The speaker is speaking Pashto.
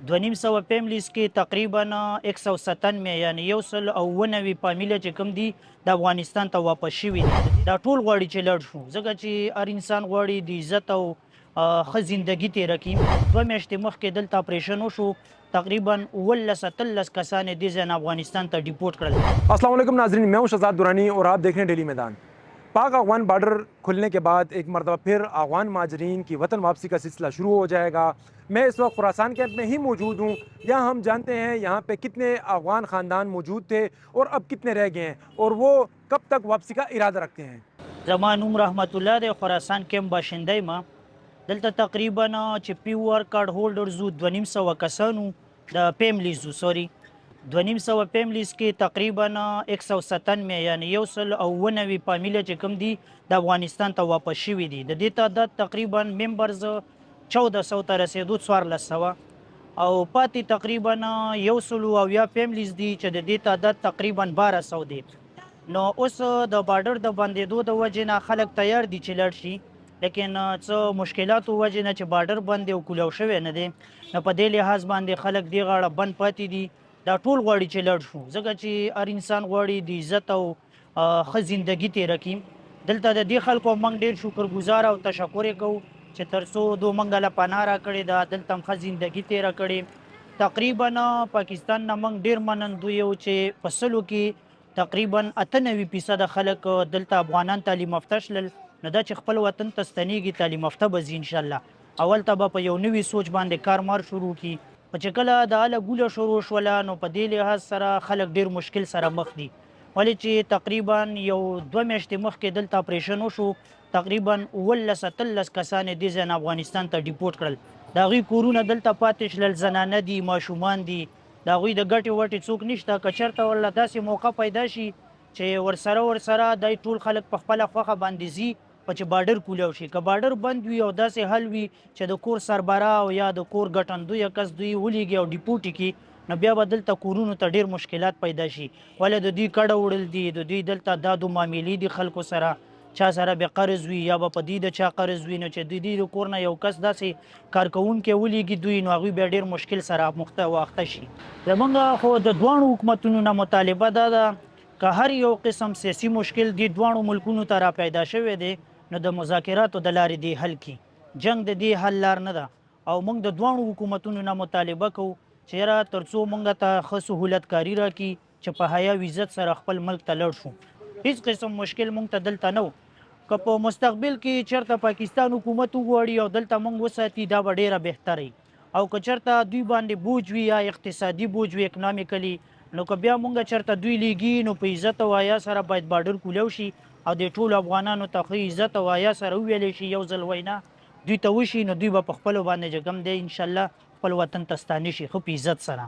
2,500 فیملیز کې تقریبا 197 یعنی 190 فامیله چې کوم دي د افغانستان ته واپس شوي دي. دا ټول غواړي چې لړ شو، ځکه چې هر انسان غواړي د عزت او ښه زندګي تېره کړي. 2 میاشتې مخکې دلته اپریشن وشو، تقریبا 17 کسان دې ځای نه افغانستان ته ډیپورट کړل. अस्सलाम वालेकुम नाजरीन, मैं हूं शहजाद दुरानी और आप देख रहे हैं डेली मैदान। पाक अफगान बॉर्डर खुलने के बाद एक मरतबा फिर अफगान माजरीन की वतन वापसी का सिलसिला शुरू हो जाएगा। मैं इस वक्त खुरासान कैंप में ही मौजूद हूँ। यहाँ हम जानते हैं यहाँ पे कितने अफगान ख़ानदान मौजूद थे और अब कितने रह गए हैं और वो कब तक वापसी का इरादा रखते हैं। زما نوم رحمت الله دی، خراسان کیمپ باشنده یم. دلته تقریبا چې پیور کارډ هولډرز 2,500 کسانو د فیملیزو 2,500 فیملیز کې تقریبا 197 یعنی 190 فامیله چې کوم دي د افغانستان ته واپس شوي دي. د دې تعداد تقریبا ممبرز 1400 ته رسېدو 1400 او پاتې تقریبا 170 فیملیز دي چې د دې تعداد تقریبا 1200 دي. نو اوس د بارډر د بندېدو د وجې نه خلک تیار دي چې لړ شي، لیکن څه مشکلاتو وجې نه چې بارډر بند دی او کولاو شوی نه دی، نو په دې لحاظ باندې خلک دې غاړه بند پاتې دي. دا ټول غواړي چې لړ شو، ځکه چې هر انسان غواړي د عزت او ښه زندګي تېره کړي. دلته د دې خلکو موږ ډېر شکرګزار او تشکر یې کوو چې تر څو دو موږ له پناه راکړې ده، دلته هم ښه زندګي تېره کړې. تقریبا پاکستان نه موږ ډېر منندوی یو چې په سلو کې تقریبا 98% خلک دلته افغانان تعلیم یافته شلل. نو دا چې خپل وطن ته ستنېږي تعلیم یافته به ځي انشاءالله. اول ته به په یو نوي سوچ باندې کار مار شروع کړي. په چې کله د هله ګوله شروع شوله نو په دې لحاظ سره خلک ډېر مشکل سره مخ دي، ولې چې تقریبا یو 2 میاشتې مخکې دلته اپریشن وشو، تقریبا 17 کسان دې ځای نه افغانستان ته ډیپورټ کړل. د هغوی کورونه دلته پاتې شلل، زنانه دي، ماشومان دي، د هغوی د ګټې وټې څوک نشته. که چېرته ورله داسې موقع پیدا شي چې ورسره دی ټول خلک په خپله خوښه باندې ځي په چې بارډر کولاو شي. که بارډر بند وي او داسې حل وي چې د کور سربراه او یا د کور ګټندویه کس دوی ولیږي او ډیپورټ یې کړي، نو بیا به دلته کورونو ته ډېر مشکلات پیدا شي. ولې د دوی کډه وړل دي، د دوی دلته دادو معاملې دي خلکو سره، چا سره بیا قرض وي یا به په دې د چا قرض وي، نو چې د دې د کور نه یو کس داسې کارکوونکی ولیږي دوی، نو هغوی بیا ډېر مشکل سره واخته شي. زمونږ خو د دواړو حکومتونو نه مطالبه دا ده که هر یو قسم سیاسي مشکل دې دواړو ملکونو ته را پیدا شوی دی، نو د مذاکراتو د لارې دې حل کړي. جنگ د دې حل لار نه ده او موږ د دواړو حکومتونو نه مطالبه کوو چې یاره تر څو موږ ته ښه سهولت کاري راکړي چې په حیا او عزت سره خپل ملک ته لړ شو. هیڅ قسم مشکل موږ ته دلته نه و. که په مستقبل کې چېرته پاکستان حکومت وغواړي او دلته موږ وساتي، دا به ډېره بهتره وي. او که چېرته دوی باندې بوج وي یا اقتصادي بوج وي اکنامیکلی، نو که بیا موږ چېرته دوی لیږي نو په عزت او حیا سره باید بارډر کولاو شي او د ټولو افغانانو ته ښه عزت او حیا سره وویلی شي، یو ځل وینا دوی ته وشي، نو دوی به په خپلو باندې چې کوم دی انشاءالله خپل وطن ته ستانه شي ښه په عزت سره.